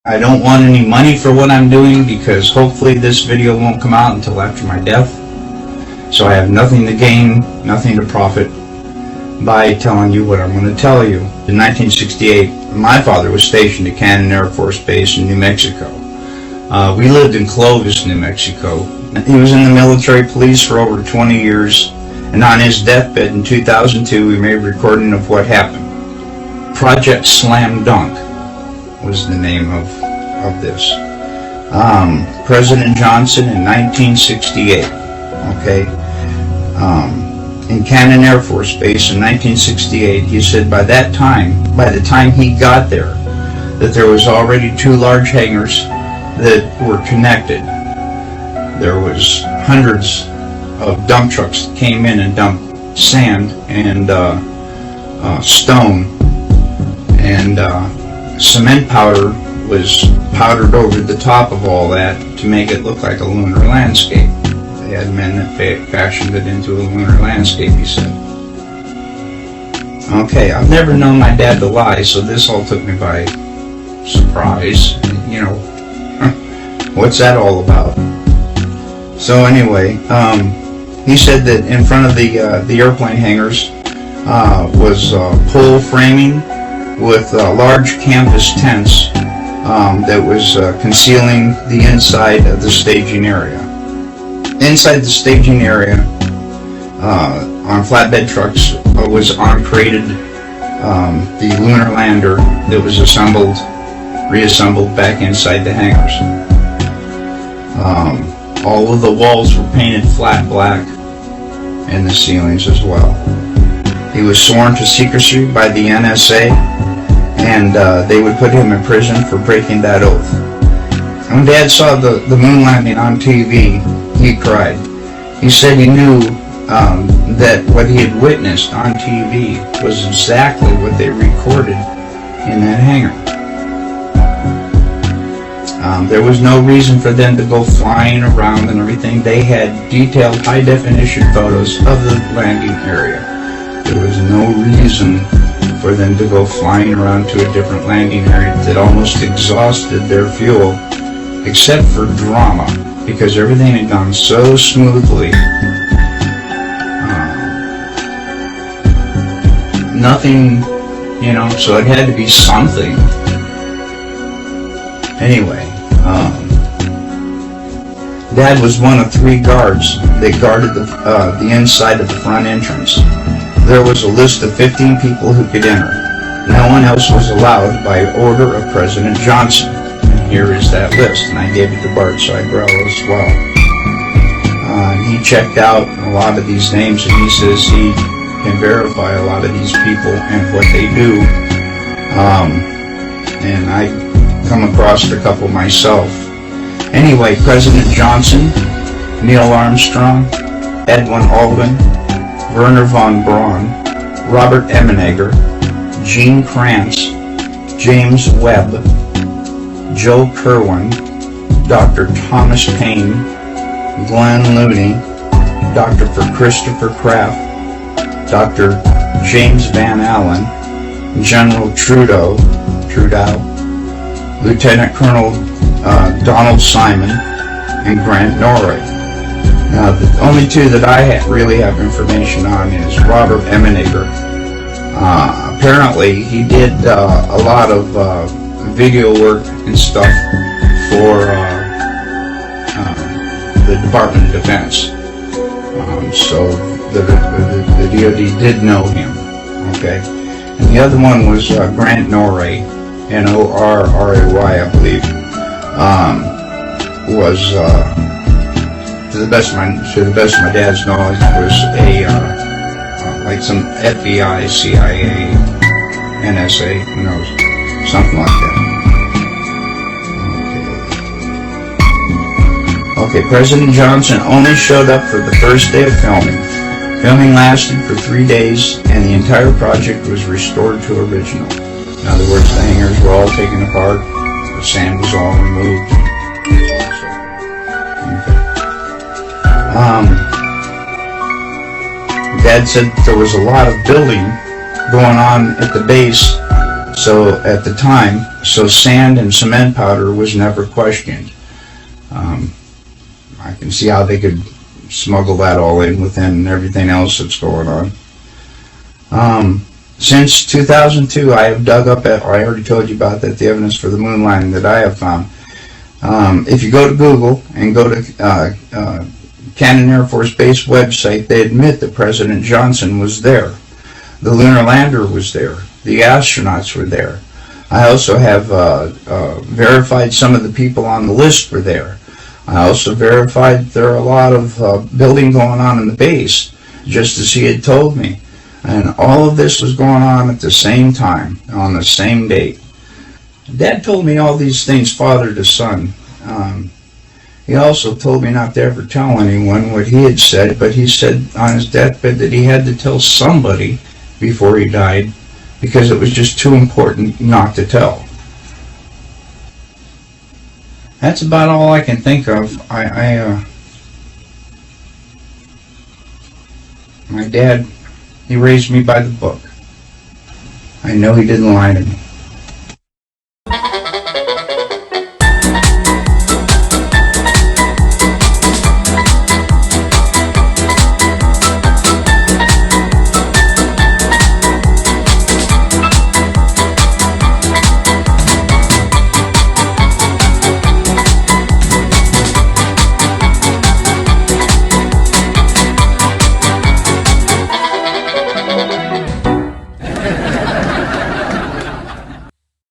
I don't want any money for what I'm doing because hopefully this video won't come out until after my death. So I have nothing to gain, nothing to profit by telling you what I'm going to tell you. In 1968, my father was stationed at Cannon Air Force Base in New Mexico. We lived in Clovis, New Mexico. He was in the military police for over 20 years, and on his deathbed in 2002, we made a recording of what happened. Project Slam Dunk was the name of this. President Johnson in 1968, okay? In Cannon Air Force Base in 1968, he said by the time he got there, that there was already 2 large hangars that were connected. There was hundreds of dump trucks that came in and dumped sand and stone, and cement powder was powdered over the top of all that to make it look like a lunar landscape. They had men that fashioned it into a lunar landscape, he said. Okay, I've never known my dad to lie, so this all took me by surprise. You know, what's that all about? So anyway, he said that in front of the airplane hangars was pole framing with large canvas tents that was concealing the inside of the staging area. Inside the staging area, on flatbed trucks, was uncrated the lunar lander that was reassembled back inside the hangars. All of the walls were painted flat black, and the ceilings as well. He was sworn to secrecy by the NSA, and they would put him in prison for breaking that oath. When Dad saw the moon landing on TV, he cried. He said he knew that what he had witnessed on TV was exactly what they recorded in that hangar. There was no reason for them to go flying around and everything. They had detailed high-definition photos of the landing area. There was no reason for them to go flying around to a different landing area that almost exhausted their fuel, except for drama, because everything had gone so smoothly. Nothing, you know, so it had to be something. Anyway, Dad was one of 3 guards that guarded the inside of the front entrance. There was a list of 15 people who could enter. No one else was allowed by order of President Johnson. And here is that list, and I gave it to Bart Seibel as well. He checked out a lot of these names, and he says he can verify a lot of these people and what they do. And I come across a couple myself. Anyway, President Johnson, Neil Armstrong, Edwin Aldrin, Wernher von Braun, Robert Emenegger, Gene Kranz, James Webb, Joe Kerwin, Dr. Thomas Paine, Glenn Looney, Dr. Christopher Kraft, Dr. James Van Allen, General Trudeau, Lieutenant Colonel Donald Simon, and Grant Norrie. Now, the only 2 that I really have information on is Robert Emenegger. Apparently, he did a lot of video work and stuff for the Department of Defense. So the DoD did know him. Okay, and the other one was Grant Norrie, Norray, I believe. Was to the best of my dad's knowledge, was a like some FBI, CIA, NSA, who knows, something like that. Okay, President Johnson only showed up for the first day of filming. Filming lasted for 3 days, and the entire project was restored to original. In other words, the hangars were all taken apart, the sand was all removed. Dad said there was a lot of building going on at the base, So at the time, so sand and cement powder was never questioned. I can see how they could smuggle that all in within everything else that's going on. Since 2002, I have dug up, I already told you about that, the evidence for the moon landing that I have found. If you go to Google and go to Cannon Air Force Base website, they admit that President Johnson was there. The lunar lander was there. The astronauts were there. I also have verified some of the people on the list were there. I also verified there are a lot of building going on in the base, just as he had told me. And all of this was going on at the same time, on the same date. Dad told me all these things, father to son. He also told me not to ever tell anyone what he had said, but he said on his deathbed that he had to tell somebody before he died because it was just too important not to tell. That's about all I can think of. My dad, he raised me by the book. I know he didn't lie to me.